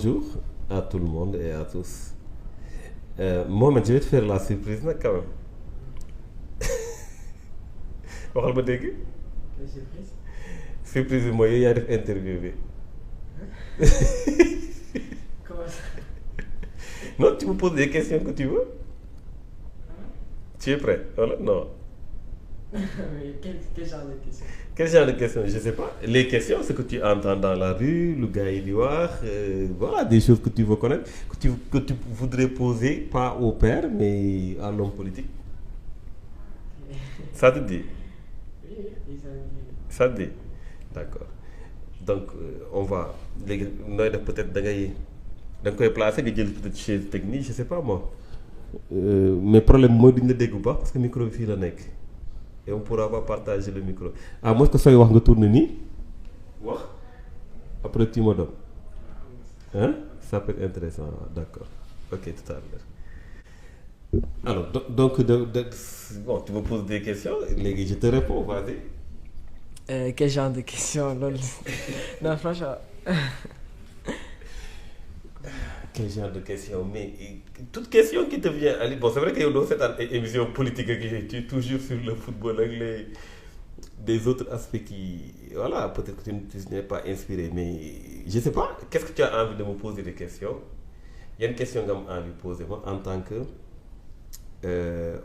Bonjour à tout le monde et à tous. Mohamed, je vais te faire la surprise nag quand même. waxal ma dégg. surprise. Surprise bi mooy yow yaa def interview bi. Comment ça? Non, tu me poses des questions que tu veux. Tu es prêt? Voilà, non. Mais quel genre de question? Quel genre de questions? Je sais pas. Les questions, c'est que tu entends dans la rue, le gars il dit voilà, des choses que tu veux connaître, que tu voudrais poser, pas au père, mais à l'homme politique. Ça te dit? Oui, ça me dit. Ça te dit? D'accord. Donc, on va léegi nooy def peut-être da nga koy placer nga jël peut-être chaise technique je sais pas moi. Mais problème mooy duñ la dégg bu baax parce que micro bi fii la nekk et on pourra pas partager le micro ah mooy que sooy wax nga tourner nii wax après tu me donnes hein ça peut être intéressant d'accord ok tout à l'heure. Alors bon tu me poses des questions léegi je te réponds vas-y. Quel genre de question loolu non franchement. Quel genre de question mais toute question qui te vient à l'idée bon c'est vrai que yow doo seetaan ay émission politique ak yi tu es toujours sur le football ak les des autres aspects qui voilà peut-être que tu n'es pas inspiré mais je sais pas qu'est-ce que tu as envie de me poser des questions yan question nga am envie de poser moi en tant que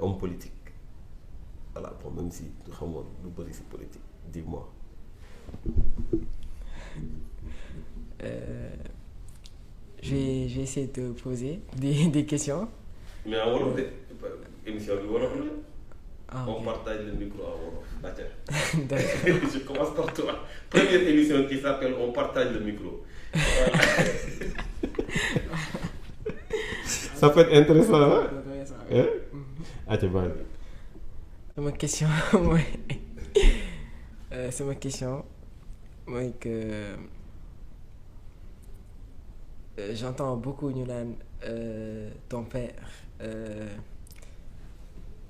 homme politique voilà bon même si xamoon lu bëri si politique dis-moi. Je vais essayer de te poser des questions. Mais en wolof de émission bi wolof la. Ah, on ok. partage le micro en wolof. D'accord. Je commence par toi. Première émission qui s'appelle On partage le micro. Voilà. Ça peut être intéressant hein? Hein? Aca baax Sama question mooy sama question mooy que j'entends beaucoup ñu naan ton père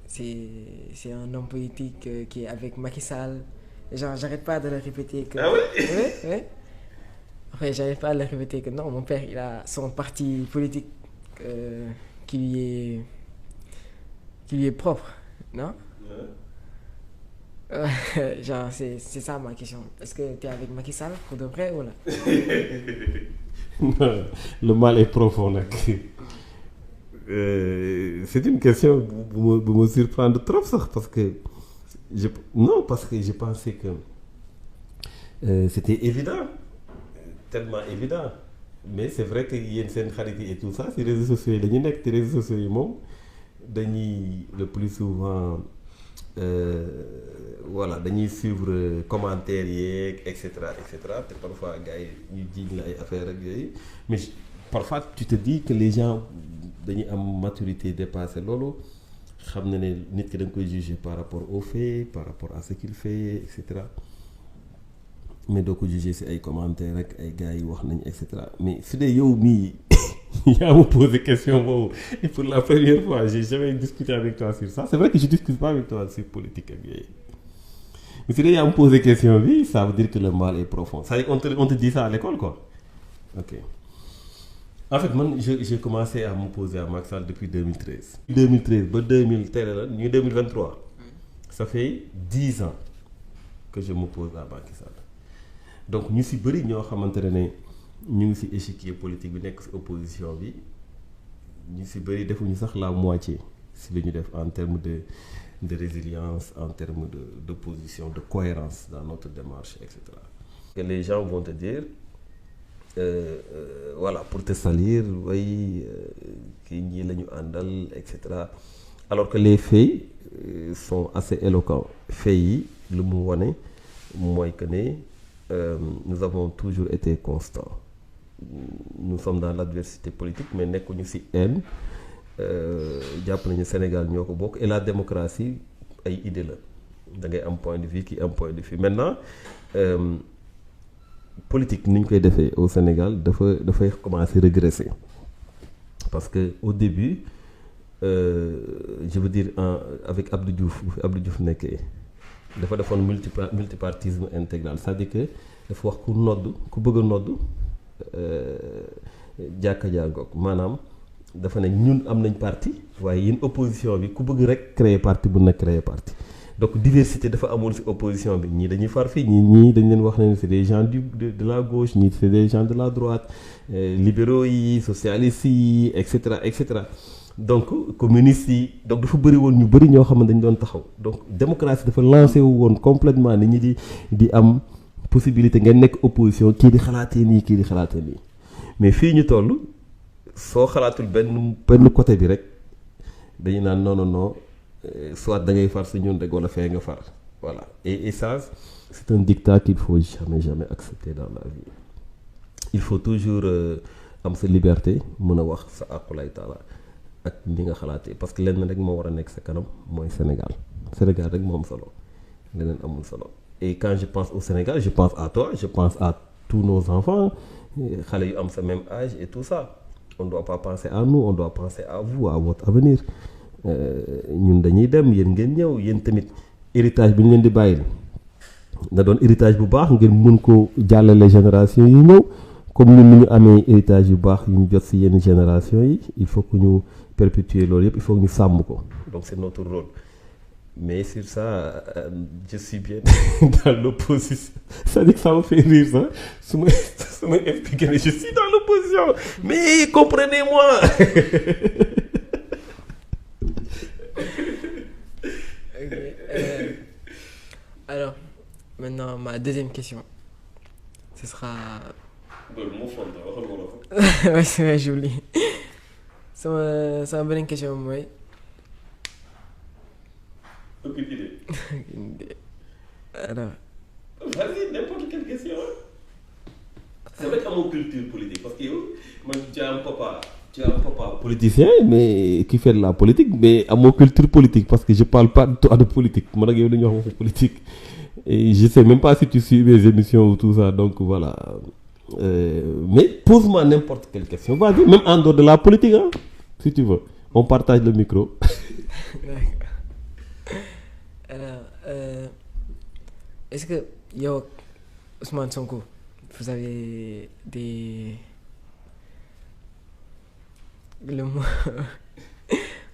c'est un homme politique qui est avec Macky Sall genre j'arrête pas de le répéter que Ah oui? oui oui après j'arrête pas de le répéter que non mon père il a son parti politique qui lui est propre non? Genre c'est ça ma question est-ce que tu es avec Macky Sall pour de vrai ou là? Le mal est profond nag. C'est une question bu ma surprendre trop sax parce que parce que je pensais que c'était évident tellement évident mais c'est vrai que yéen seen xarit yi et tout ça ci réseaux sociaux yi dañuy nekk ci réseaux sociaux yi moom dañuy le plus souvent voilà dañuy suivre commentaires yeeg et cetera te parfois gars yi ñu jiiñ la ay affaires ak yooyu mais parfois tu te dis que les gens dañuy am maturité dépassée loolu xam na ne nit ki da nga koy juger par rapport aux faits par rapport à ce qu'il fait et cetera mais doo ko juger ci ay commentaires rek ay gars yi wax nañ et cetera mais su dee yow mii yaa ma posé question boobu et pour la première fois j'ai jamais discuté avec toi sur ça c'est vrai que je discute pas avec toi sur politique ak yooyu mais su dee yaa ma posé question bi ça veut dire que le mal est profond c'est-à-dire on te dit ça à l'école quoi ok en fait man j'ai commencé à me poser à Macky Sall depuis 2013 ba 2000 teel la ñu 2023 ça fait 10 ans que je me pose à Macky Sall donc ñu ci bëri ñoo xamante ne ñu ngi ci échiquier politique bi nekk ci opposition bi ñu ci bëri defuñu sax la moitié ci li ñu def en termes de résilience en termes de position de cohérence dans notre démarche et cetera. Que les gens vont te dire voilà pour te salir way kii ñii la ñu àndal et cetera alors que les faits sont assez éloquents faits yi lu mu wane mooy que ne nous avons toujours été constants. Nous sommes dans l'adversité politique mais nekkuñu ci haine jàpp nañu Sénégal ñoo ko bokk et la démocratie ay idée la da ngay am point de vue kii am point de vue maintenant politique ni ñu koy defee au Sénégal dafay commencer régresser parce que au début je veux dire avec Abdou Diouf bu fi Abdou Diouf nekkee dafa defoon multipartisme intégral c'est-à-dire que dafa wax ku bëgg a nodd jàkka jàngook maanaam dafa ne ñun am nañ parti waaye yéen opposition bi ku bëgg rek créer parti bu na créer parti donc diversité dafa amul ci opposition bi ñii dañuy far fii ñii dañ leen wax ne c'est des gens de la gauche ñii c'est des gens de la droite libéraux yi socialistes yi et cetera et cetera donc communistes yi donc dafa bëri woon ñu bëri ñoo xam ne dañ doon taxaw donc démocratie dafa lancé wu woon complètement nit ñi di am possibilité ngeen nekk opposition kii di xalaatee nii kii di xalaatee nii mais fii ñu toll soo xalaatul benn côté bi rek dañu naan non soit da ngay far si ñun rek wala fee nga far voilà et ça c'est un dictat qu'il faut jamais accepter dans la vie il faut toujours am sa liberté mën a wax sa aqulay taala ak ni nga xalaatee parce que lenn rek moo war a nekk sa kanam mooy Sénégal rek moo am solo leneen amul solo et quand je pense au Sénégal je pense à toi je pense à tous nos enfants xale yu am sa même âge et tout ça on doit pas penser à nous on doit penser à vous à votre avenir ñun dañuy dem yéen ngeen ñëw yéen tamit héritage bi ñu leen di bàyyil na doon héritage bu baax ngeen mën ko jàllale génération yi ñëw comme ñun ni ñu amee héritage yu baax yu ñu jot ci yenn génération yi il faut que ñu perpétuer loolu yëpp il faut que ñu sàmm ko donc c'est notre rôle mais sur ça je suis bien dans l'opposition c'est-à-dire que ça me fait rire ça su ma expliquer ne je suis dans l'opposition mais comprenez-moi. Alors maintenant ma deuxième question ce sera. Ouais, c'est vrai j'oublie sama beneen question mooy. Aucune idée. Alors. Vas-y, n'importe quelle question. C'est vrai qu'à mon culture politique, parce que moi, tu as un papa politicien, mais qui fait de la politique, mais à mon culture politique, parce que je parle pas de politique. Moi, je parle de politique. Et je sais même pas si tu suis mes émissions ou tout ça, donc voilà. Mais pose-moi n'importe quelle question. Vas-y, même en dehors de la politique, hein, si tu veux. On partage le micro. D'accord. Alors, est-ce que yow Ousmane Sonko vous avez le mot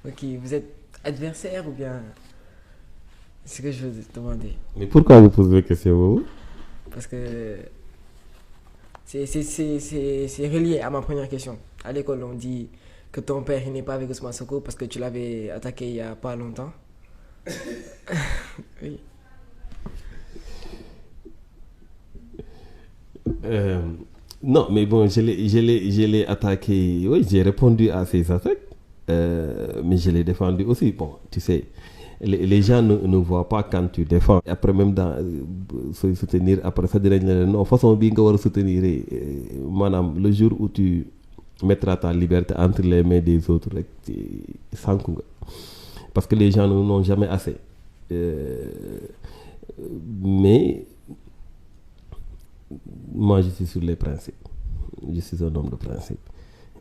ok vous êtes adversaire ou bien c'est ce que je veux te demander. Mais pourquoi vous posez la question? Parce que c'est relié à ma première question. À l'école on dit que ton père il n'est pas avec Ousmane Sonko parce que tu l'avais attaqué il y a pas longtemps. Oui. Non, mais bon, je l'ai attaqué. Oui, j'ai répondu à ses attaques, mais je l'ai défendu aussi. Bon, tu sais, les gens ne voient pas quand tu défends. Après, même dans soutenir, après ça, non, façon bien qu'on soutenir, madame, le jour où tu mettras ta liberté entre les mains des autres, sans qu'on. Parce que les gens n'ont jamais assez. Mais moi, je suis sur les principes. Je suis un homme de principe.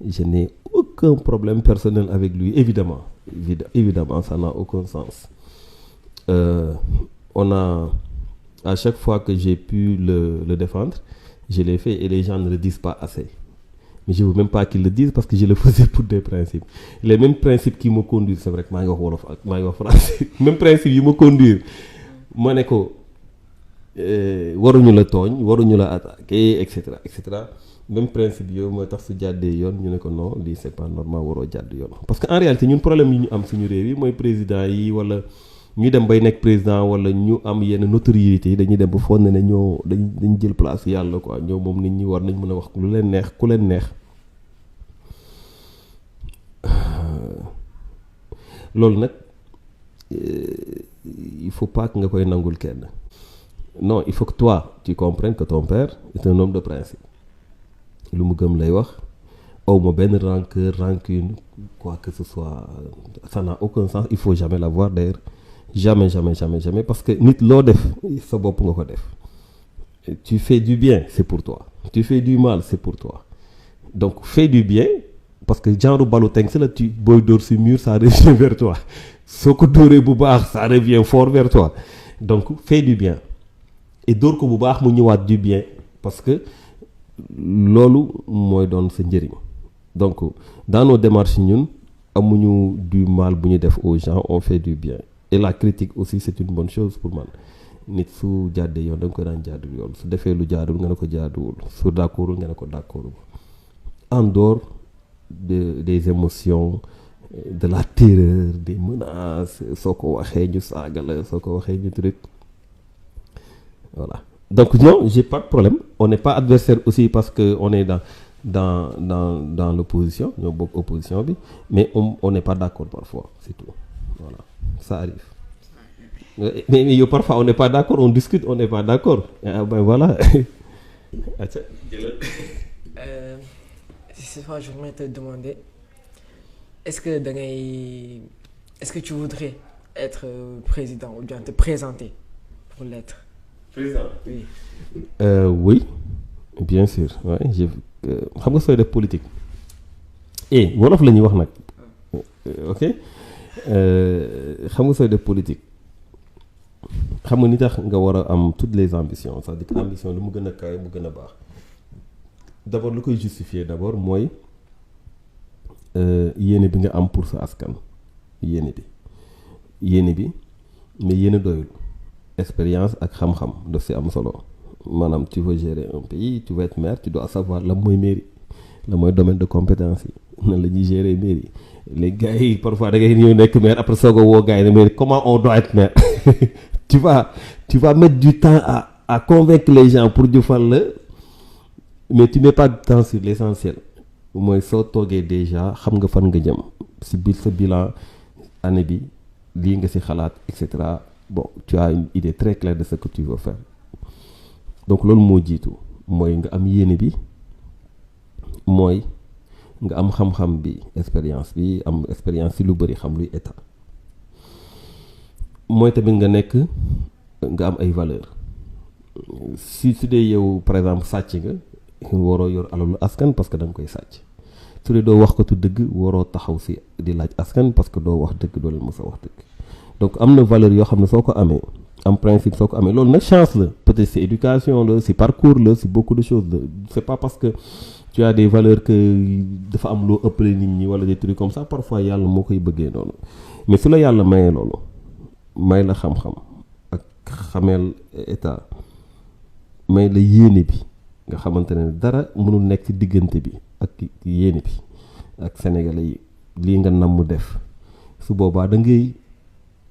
Je n'ai aucun problème personnel avec lui, évidemment. Évidemment, ça n'a aucun sens. On a, à chaque fois que j'ai pu le défendre, je l'ai fait et les gens ne le disent pas assez. Mais je ne veux même pas qu'ils le disent parce que je le faisais pour des principes. Les mêmes principes qui me conduisent, c'est vrai que je suis français. Même principe qui me conduisent. Moi, je dis waruñu la tooñ waruñu la attaquer et cetera même principe yow mooy tax su jàddee yoon ñu ne ko non lii c'est pas normal waroo jàdd yoon parce que en réalité ñun problème yi ñu am suñu réew yi mooy président yi wala ñu dem bay nekk président wala ñu am yenn notoriété yi dañuy dem ba foog ne ñoo dañ jël place yàlla quoi ñoo moom nit ñi war nañ mën a wax lu leen neex ku leen neex loolu nag il faut pas que nga koy nangul kenn. Non, il faut que toi, tu comprennes que ton père est un homme de principe. Lu mu gëm lay wax aw ma benn rancœur, rancune, quoi que ce soit. Ça n'a aucun sens. Il faut jamais l'avoir d'ailleurs. Jamais. Parce que nit loo def sa bopp nga ko def. Tu fais du bien, c'est pour toi. Tu fais du mal, c'est pour toi. Donc fais du bien parce que genre balu teng la tu booy dóor si mur, ça revient vers toi. Soo ko dóoree bu baax, ça revient fort vers toi. Donc fais du bien. Et dóor ko bu baax mu ñëwaat du bien parce que loolu mooy doon sa njëriñ donc dans nos démarches ñun amuñu du mal bu ñu def aux gens, on fait du bien et la critique aussi c'est une bonne chose pour man. Nit su jàddee yoon da nga ko daan jàddul yoon su defee lu jaadul nga ne ko jaaduwul su d'accordul nga ne ko d'accordul en dehors des émotions, de la terreur, des menaces, soo ko waxee ñu saaga la soo ko waxee ñu truc voilà. Donc non, j'ai pas de problème, on n'est pas adversaire aussi parce que on est dans l'opposition, ñoo bokk opposition bi, mais on n'est pas d'accord parfois, c'est tout. Voilà, ça arrive. Mais yow parfois on n'est pas d'accord, on discute, on n'est pas d'accord. Ah ben voilà. Cette fois, je voudrais te demander, est-ce que tu voudrais être président ou bien te présenter pour l'être? Président? Oui. Oui, bien sûr. Ouais, xam nga sooy def politique. Wolof la ñuy wax nag. Ok? Xam nga sooy def politique. Xam nga ni tax nga war a am toutes les ambitions, c'est-à-dire que ambition lu mu gën a kawe mu gën a baax. D'abord lu koy justifier d'abord mooy yéene bi nga am pour sa askan. Yéene bi mais yéene doyul. Expérience ak xam-xam daf si am solo. Maanaam tu veux gérer un pays, tu veux être maire, tu dois savoir la mooy mairie, la mooy domaine de compétence yi, nan la ñuy gérer mairie. Les gars yi parfois da ngay ñëw nekk maire après soog a woo gars yi ne mairie comment on doit être maire. tu vas mettre du temps à convaincre les gens pour ñu fal la, mais tu mets pas de temps sur l'essentiel. Mooy soo toogee déjà xam nga fan nga jëm si biir sa bilan année bi lii nga si xalaat et cetera. Bon, tu as une idée très claire de ce que tu veux faire. Donc loolu moo jiitu mooy nga am yéene bi, mooy nga am xam-xam bi, expérience bi, am expérience ci lu bari, xam luy état. Mooy tamit nga am ay valeurs. Si dee yow par exemple sàcc nga waroo yor alalu askan parce que da nga koy sàcc. Su dee doo wax ko tu dëgg waroo taxaw ci di laaj askan parce que doo wax dëgg, doo leen mës a wax dëgg. Donc am na valeur yoo xam ne soo ko amee en principe soo ko amee loolu nag chance la, peut-être c'est éducation la, c'est parcours la, c'est beaucoup de choses la. C'est pas parce que tu as des valeurs que dafa am loo ëppale nit ñi wala des trucs comme ça, parfois yàlla moo koy bëggee noonu. Mais su la yàlla mayee loolu may la xam-xam ak xameel état, may la yéene bi nga xamante ne dara mënul nekk ci diggante bi ak yéene bi ak sénégalais yi lii nga nam mu def, su boobaa da ngay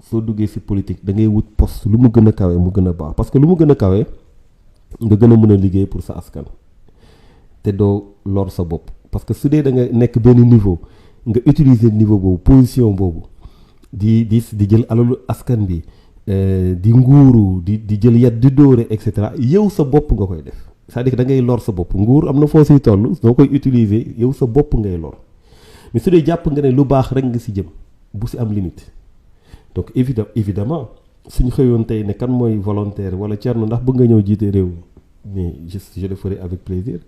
soo duggee ci politique da ngay wut poste lu mu gën a kawe mu gën a baax, parce que lu mu gën a kawe nga gën a mën a liggéey pour sa askan te doo lor sa bopp. Parce que su dee da nga nekk benn niveau nga utiliser niveau boobu, position boobu di jël alalu askan bi, di nguuru di jël yat di dóore et cetera, yow sa bopp nga koy def. C'est-à-dire que da ngay lor sa bopp. Nguur am na foo siy toll soo koy utiliser yow sa bopp ngay lor. Mais su dee jàpp nga ne lu baax rek nga ci jëm bu ci am limite. Donc évidemment suñu xëyoon tey ne kan mooy volontaire wala Thierno ndax bëgg nga ñëw jiite réew mi, mais je le ferai avec plaisir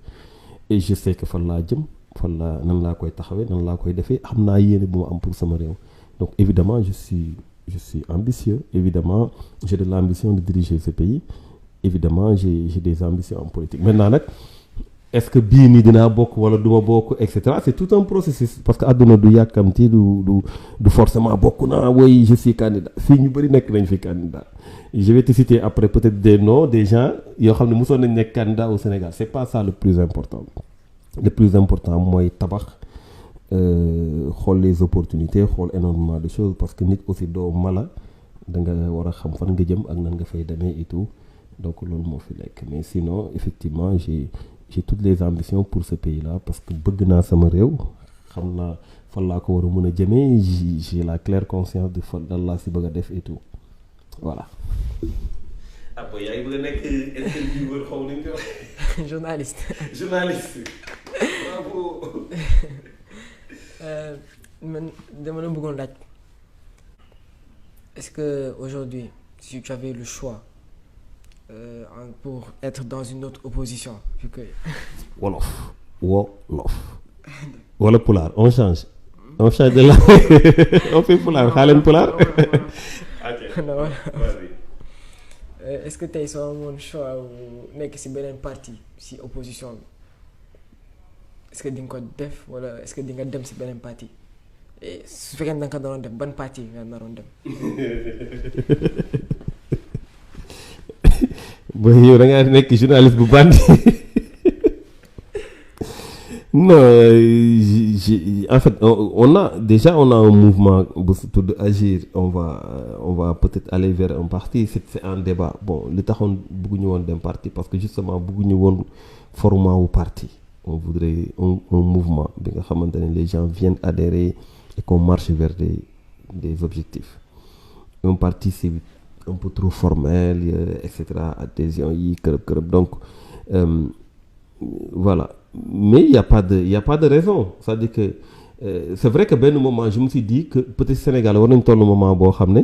et je sais que fan laa jëm, fan laa nan laa koy taxawee, nan laa koy defee, xam naa yéene bu ma am pour sama réew. Donc évidemment je suis ambitieux, évidemment j'ai de l'ambition de diriger ce pays, évidemment j'ai des ambitions en politique. Maintenant nag est-ce que bii nii dinaa bokk wala du ma bokk et cetera, c'est tout un processus, parce que àdduna du yàkkamti du forcément bokk naa woy je suis candidat. Fii ñu bëri nekk nañ fi candidat. Je vais te citer après peut-être des noms des gens yoo xam ne mosoon nañ nekk candidat au Sénégal. C'est pas ça le plus important. Le plus important mooy tabax, xool les opportunités, xool énormément de choses, parce que nit aussi doo mala, da nga war a xam fan nga jëm ak nan nga fay demee et tout. Donc loolu moo fi nekk. Mais sinon effectivement j'ai toutes les ambitions pour ce pays-là, parce que bëgg naa sama réew, xam naa fan laa ko war a mën a jëmee, j'ai la claire conscience de fan lan laa si bëgg a def et tout. Voilà. Après yaa ngi bëgg a nekk intervieweur xaw nañu ko wax. Journaliste. Bravo. Man dama la bëggoon laaj, est-ce que aujourd'hui si tu avais le choix pour être dans une autre opposition, vu que wolof wala pulaar, on change de la on fait pulaar, xaaleen pulaar. Non. Est-ce que tey soo amoon choix nekk ci beneen parti ci opposition bi, est-ce que di nga ko def wala est-ce que di nga dem si beneen parti et su fekkee da nga ko doon def ban parti nga naroon dem. booy yow da ngaa nekk journaliste bu bandi. Non, en fait, on a un mouvement de Agir. On va peut-être aller vers un parti. C'est un débat. Bon, le taxoon bëgguñu woon dem parti parce que justement bëgguñu woon format wu parti. On voudrait un mouvement bi nga xamante ne les gens viennent adhérer et qu'on marche vers des objectifs. Un parti c'est un peu trop formel, etc. Adhésion yi kërëb. Donc voilà. Mais il y a pas de raison. C'est-à-dire que c'est vrai que benn moment je me suis dit que peut-être Sénégal war nañ toll moment boo xam ne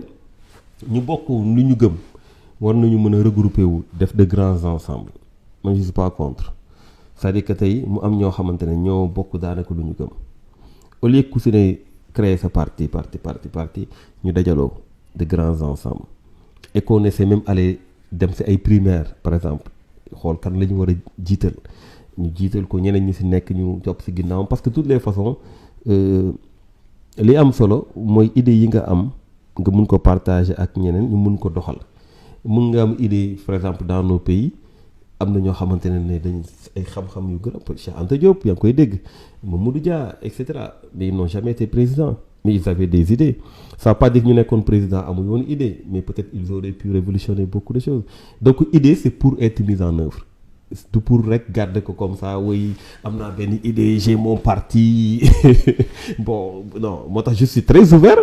ñu bokk lu ñu gëm war nañu mën a regrouper wu def de grands ensembles. Moi je suis pas contre. C'est-à-dire que tey mu am ñoo xamante ne ñoo bokk daanaka lu ñu gëm au lieu que ku si ne créer sa parti ñu dajaloo de grands ensembles et qu'on essaie même aller dem si ay primaires par exemple xool kan la ñu war a jiital. ñu jiital ko ñeneen ñi ci nekk ñu topp ci ginnaaw parce que de toutes les façons li am solo mooy idée yi nga am nga mun ko partager ak ñeneen ñu mun ko doxal mun nga am idée par exemple dans nos pays am na ñoo xamante ne dañ ay xam-xam yu gën a Cheikh Anta Diop yaa ngi koy dégg Mamadou Dia et cetera mais ils n'ont jamais été présidents mais ils avaient des idées ça veut pas dire que ñu nekkoon président amuñu woon idée mais peut-être ils auraient pu révolutionner beaucoup de choses donc idée c'est pour être mise en œuvre. Du pour rek garder ko comme ça oui am naa benn idée j'ai mon parti bon non moo tax je suis très ouvert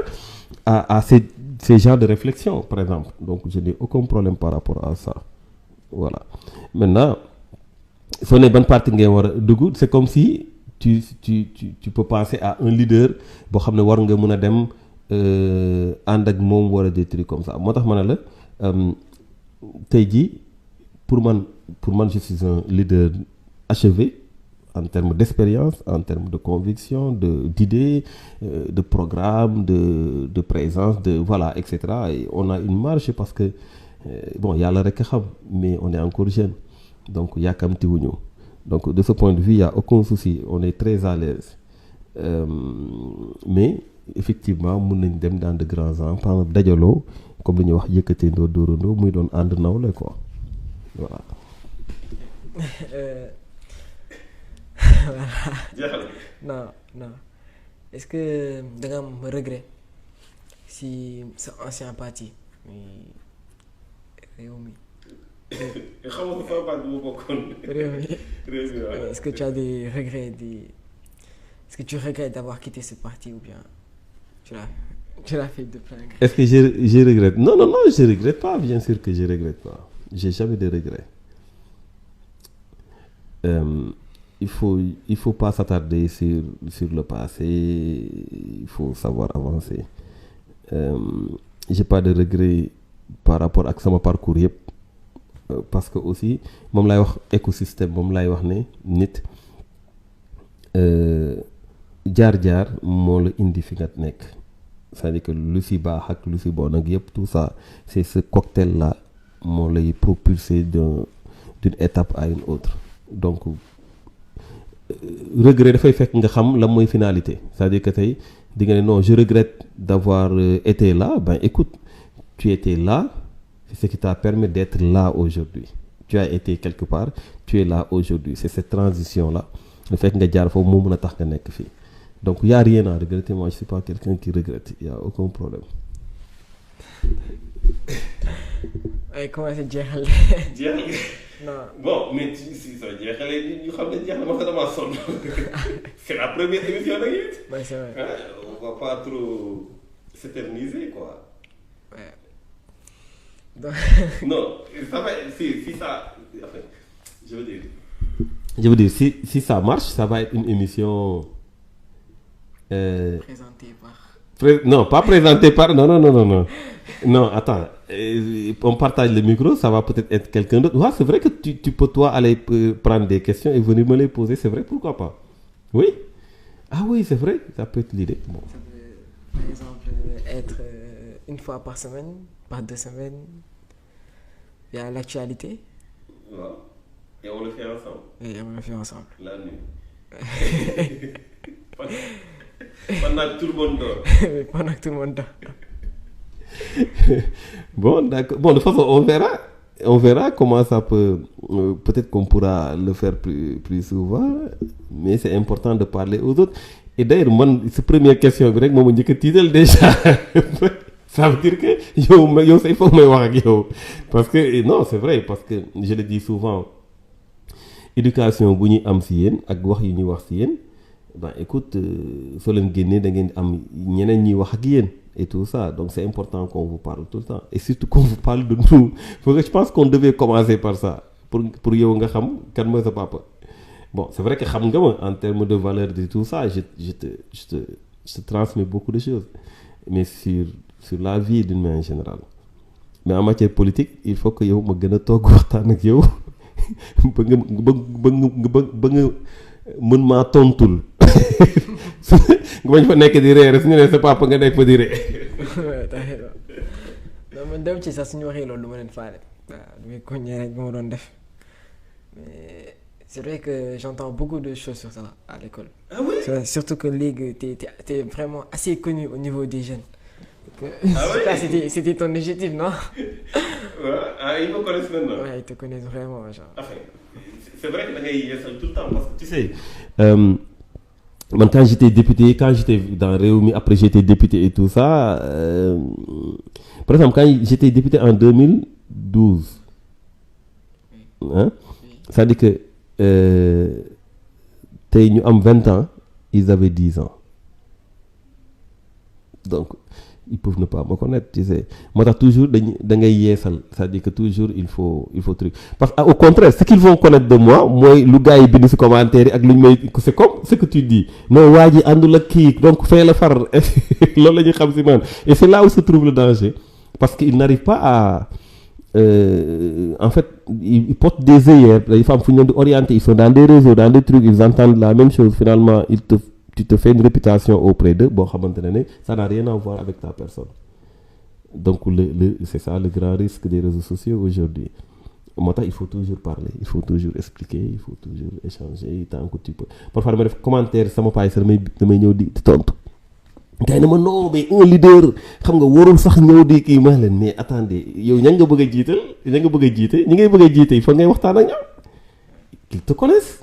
à ces genres de réflexion par exemple donc je n'ai aucun problème par rapport à ça voilà maintenant soo ne ban parti ngay war a dugg c'est comme si tu peux penser à un leader boo xam ne war nga mën a dem ànd ak moom wala des trucs comme ça moo tax ma ne la tey jii pour man je suis un leader achevé en termes d'expérience, en termes de conviction, d'idées, de programme, de présence, de voilà, etc. Et on a une marge parce que bon, il y a le rekam, mais on est encore jeune. Donc il y a comme wuñu. Donc de ce point de vue, il n'y a aucun souci. On est très à l'aise. Mais effectivement, mun nañ dem dans de grands ans, par exemple dajaloo comme li ñuy wax yëkkateendoo dóorandoo muy doon ànd nawle quoi. Voilà. Voilà. Non. Est-ce que da nga am regret si sa ancien parti muy Rewmi. xam nga sama parti bu bokkoon. Rewmi. Est-ce que tu as des regrets est-ce que tu regrettes d'avoir quitté ce parti ou bien tu l'as fait de plein gré? Est-ce que je regrette? Non, je regrette pas, bien sûr que je regrette pas. J'ai jamais de regrets. Il faut pas s'attarder sur le passé, il faut savoir avancer. J'ai pas de regrets par rapport à sama parcours yëpp parce que aussi moom lay wax écosystème moom lay wax ne nit jaar-jaar moo la indi fi nga nekk c'est-à-dire que lu si baax ak lu si bon ak yëpp tout ça c'est ce cocktail là moo lay propulser d'une étape à une autre donc regret dafay fekk nga xam la mooy finalité c'est-à-dire que tey di nga ne non je regrette d'avoir été là ben écoute tu étais là c'est ce qui t'a permis d'être là aujourd'hui tu as été quelque part tu es là aujourd'hui c'est cette transition là le fait nga jaar foofu moo mën a tax nga nekk fii donc y a rien à regretter moi je suis pas quelqu'un qui regrette y a aucun problème. ay commencé jeexal. Non. Bon, mais si ça jeexalee ñu xam ne jeex na ma damaa sonn. C'est la première émission nag it. Ouais, c'est vrai. On va pas trop s'éterniser quoi. Ouais. Donc... Non, ça va si ça enfin, je veux dire si ça marche, ça va être une émission présentée par non, pas présentée par non. Non, attends. On partage le micro, ça va peut-être être quelqu'un d'autre. Ouais, c'est vrai que tu peux toi aller prendre des questions et venir me les poser, c'est vrai, pourquoi pas? Oui? Ah oui, c'est vrai, ça peut être l'idée. Bon. Ça peut, par exemple, être une fois par semaine, par 2 semaines, via l'actualité. Ouais. Et on le fait ensemble. Et on le fait ensemble. La nuit. Pendant que tout le monde dort. Pendant que tout le monde dort. Bon, d'accord. Bon, de toute façon, on verra. On verra comment ça peut. Peut-être qu'on pourra le faire plus souvent. Mais c'est important de parler aux autres. Et d'ailleurs, moi, cette première question, je me dis que titre déjà. Ça veut dire que yo, il faut que je me parce que, non, c'est vrai, parce que je le dis souvent. Éducation, bu ñuy am si yéen ak wax yu ñuy wax si yéen ben écoute soo leen génnee da ngeen am ñeneen ñuy wax ak yéen et tout ça donc c'est important qu'on vous parle tout le temps et surtout qu'on vous parle de nous je pense qu'on devait commencer par ça pour yow nga xam kan mooy sa papa bon c'est vrai que xam nga ma en termes de valeur de tout ça je te transmets beaucoup de choses mais sur la vie d'une manière générale mais en matière politique il faut que yow ma gën a toog waxtaan ak yow ba nga mën maa tontul nga bañ fa nekk di ree rek su ñu nee sa papa nga nekk fa di ree. non man dem ci sax suñu waxee loolu du ma leen faale waaw du may koññee rek ba ma doon def mais c'est vrai que j'entends beaucoup de choses sur ça à l'école. Ah oui? Surtout que léegi t'es vraiment assez connu au niveau des jeunes. Ah oui? C'était ton objectif, non? Ouais, ah, ils me connaissent maintenant. Ouais, ils te connaissent vraiment, genre. Enfin, c'est vrai que da ngay yeesal tout le temps parce que tu sais. Quand j'étais député, quand j'étais dans Rewmi, après j'étais député et tout ça. Par exemple, quand j'étais député en 2012, hein, ça veut dire que tey ñu am 20 ans, ils avaient 10 ans. Donc ils peuvent ne pas me connaître, tu sais. Moi, toujours, da ngay yeesal, c'est-à-dire que toujours il faut truc. Parce qu'au contraire, ce qu'ils vont connaître de moi, moi, le gars il bind ci commentaire ak luñ may c'est comme ce que tu dis. Non, waa ji àndul ak kii, donc fais le far. Loolu la ñuy xam ci man. Et c'est là où se trouve le danger. Parce qu'ils n'arrivent pas à en fait, ils portent des œillères, les femmes fu ñu leen di orienter, ils sont dans des réseaux, dans des trucs, ils entendent la même chose, finalement, tu te fais une réputation auprès d'eux, bon, ça n'a rien à voir avec ta personne. Donc, c'est ça le grand risque des réseaux sociaux aujourd'hui. Il faut toujours parler, il faut toujours expliquer, il faut toujours échanger tant que tu peux. Parfois, je me fais commentaire, ça m'a pas essayé de me dire tontu. Gars ma non mais un leader xam nga warul sax ñëw di kii ma leen mais attendez yow ña nga bëgg a jiital ña nga bëgg a jiite ñi ngay bëgg a jiite il faut ngay waxtaan ak ñoom qu'ils te connaissent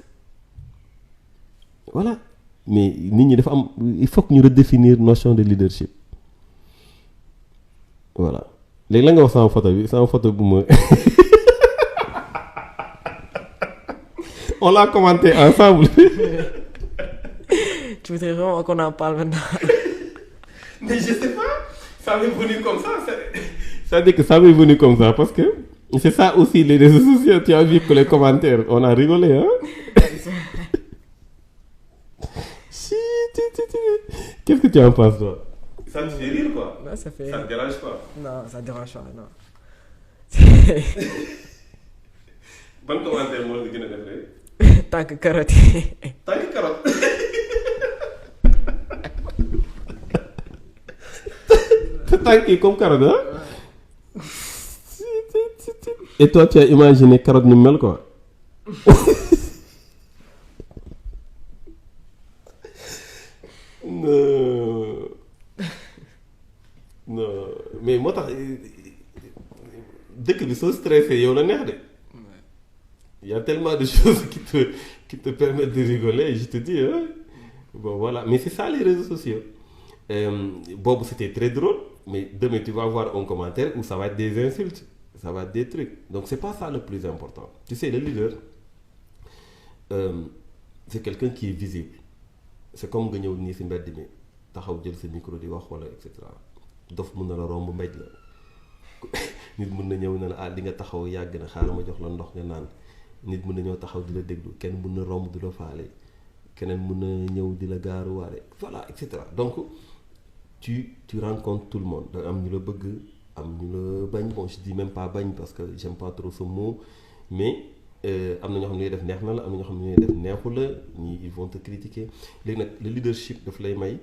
voilà. Mais nit ñi dafa am il faut que ñu redéfinir notion de leadership voilà léegi la nga wax sama photo bu ma on l'a commenté ensemble. Tu voudrais vraiment qu'on en parle maintenant? Mais je sais pas, ça m'est venu comme ça. Ça dit que ça m'est venu comme ça parce que c'est ça aussi les réseaux sociaux. Tu as vu que les commentaires, on a rigolé, hein? Qu'est-ce que tu en penses, toi? Ça te fait rire, quoi? Non, ça fait... Ça te dérange pas? Non, ça dérange pas, non. Bon commentaire, moi, je vais Tant que carotte. Tant que carotte. Tant que comme carotte, hein? Et toi, tu as imaginé carotte numérique, quoi? Non mais moo tax dëkk bi soo stressé yow la neex de. Il y a tellement de choses qui te permettent de rigoler, je te dis, hein? Bon voilà, mais c'est ça les réseaux sociaux. Bob c'était très drôle, mais demain tu vas voir un commentaire où ça va être des insultes, ça va être des trucs. Donc c'est pas ça le plus important. Tu sais, le leader, c'est quelqu'un qui est visible. C'est comme nga ñëw nii si mbedd mi taxaw jël sa micro di wax wala et cetera dof mën na la romb mbéj la nit mën na ñëw ne la di nga taxaw yàgg na xaaral ma jox la ndox nga naan nit mën na ñëw taxaw di la déglu kenn mën na romb di la faale keneen mën na ñëw di la gaaruwaale voilà et cetera. Donc tu rencontres tout le monde da am ñu la bëgg am ñu la bañ. Bon je dis même pas bañ parce que j'aime pas trop ce mot mais am na ñoo xam ne def neex na la am na ñoo xam ne def neexu la ñii ils vont te critiquer. Léegi nag le leadership daf lay may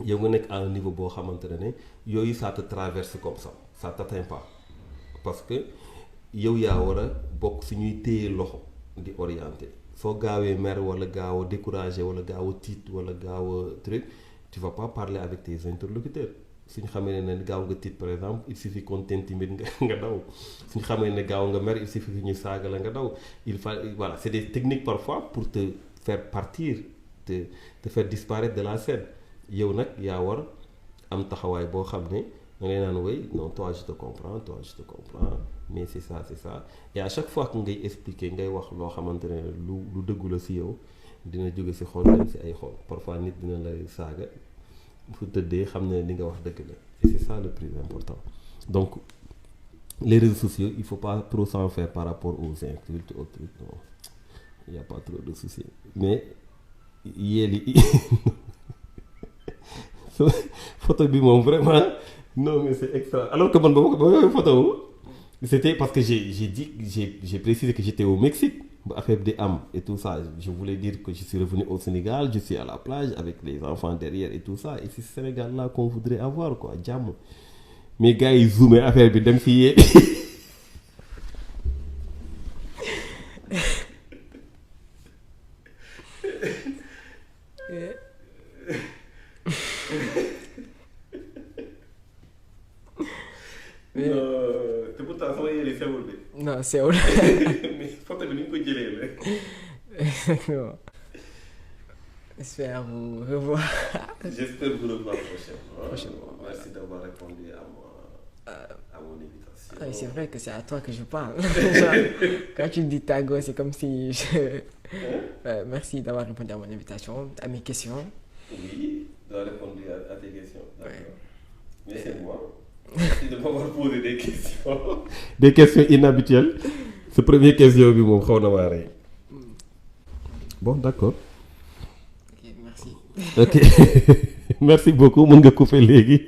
yow nga nekk à un niveau boo xamante ne yooyu ça te traverse comme ça t'atteint pas parce que yow yaa war a bokk si ñuy téye loxo di orienter soo gaawee mer wala gaaw a découragé wala gaaw a tiit wala gaaw a truc tu vas pas parler avec tes interlocuteurs suñu xamee ne gaaw nga tiit par exemple il suffit qu'on t'intimide nga daw suñu xamee ne gaaw nga mer il suffit que ñu saaga la nga daw il faut voilà c'est des techniques parfois pour te faire partir te faire disparaître de la scène yow nag yaa war am taxawaay boo xam ne da ngay naan way non toi je te comprends mais c'est ça et à chaque fois que ngay expliquer ngay wax loo xamante ne lu dëggu la si yow dina jóge si xol dem si ay xol parfois nit dina lay saaga fu tëddee xam ne li nga wax dëgg la et c'est ça le plus important donc les réseaux sociaux il faut pas trop s'en faire par rapport aux insultes aux trucs non il y a pas trop de soucis mais yéeli photo bi moom vraiment non mais c'est extra alors que man ba ma photo c'était parce que j'ai précisé que j'étais au Mexique ba affaire bi di am et tout ça je voulais dire que je suis revenu au Sénégal je suis à la plage avec les enfants derrière et tout ça et c'est ce Sénégal là qu'on voudrait avoir quoi jàmm mais gars yi zoomé affaire bi dem si yee te pourtant sama yére sewul de. non sewul. mais photo bi ni ñu ko jëlee la. exactement. J'espère vous revoir. J'espère vous revoir prochainement. Merci d'avoir répondu à mon invitation. Ah, c'est vrai que c'est à toi que je parle. Quand tu dis Tago, c'est comme si merci d'avoir répondu à mon invitation, à mes questions. Oui, d'avoir répondu à tes questions. D'accord. Ouais. Mais c'est moi. Merci de m'avoir posé des questions. Des questions inhabituelles. Ce premier question bi moom xaw na maa rey. Bon, d'accord. Ok, merci. Ok. Merci beaucoup. Mën nga couper léegi.